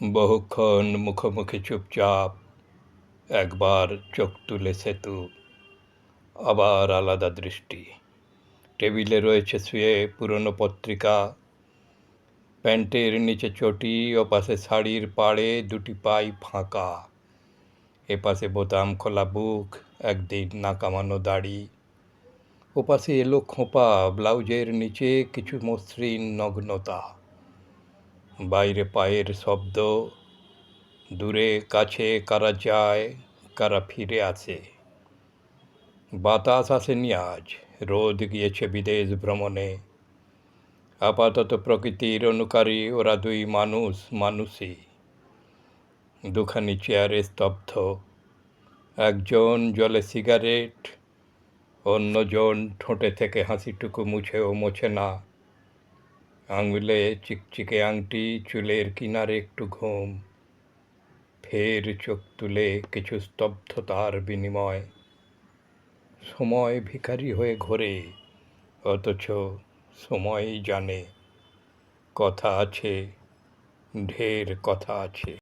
বহুক্ষণ মুখোমুখি চুপচাপ, একবার চোখ তুলে সেতু, আবার আলাদা দৃষ্টি। টেবিলে রয়েছে শুয়ে পুরনো পত্রিকা, প্যান্টের নিচে চটি, ওপাশে শাড়ির পাড়ে দুটি পাই ফাঁকা, এপাশে বোতাম খোলা বুক, একদিন না কামানো দাড়ি, ওপাশে এলো খোঁপা, ব্লাউজের নিচে কিছু মসৃণ নগ্নতা, বাইরে পায়ের শব্দ, দূরে কাছে কারা যায়, কারা ফিরে আসে। বাতাস আসেনি আজ, রোদ গিয়েছে বিদেশ ভ্রমণে। আপাতত প্রকৃতির অনুকারী ওরা দুই মানুষই। দুখানি চেয়ারে স্তব্ধ, একজন জলে সিগারেট, অন্যজন ঠোঁটে থেকে হাসিটুকু মুছেও মোছে না। আঙুলে চিকচিকে আংটি, চুলের কিনারে একটু ঘুম। ফের চোখ তুলে কিছু স্তব্ধতার বিনিময়। সময় ভিখারি হয়ে ঘোরে, অথচ সময়ই জানে কথা আছে, ঢের কথা আছে।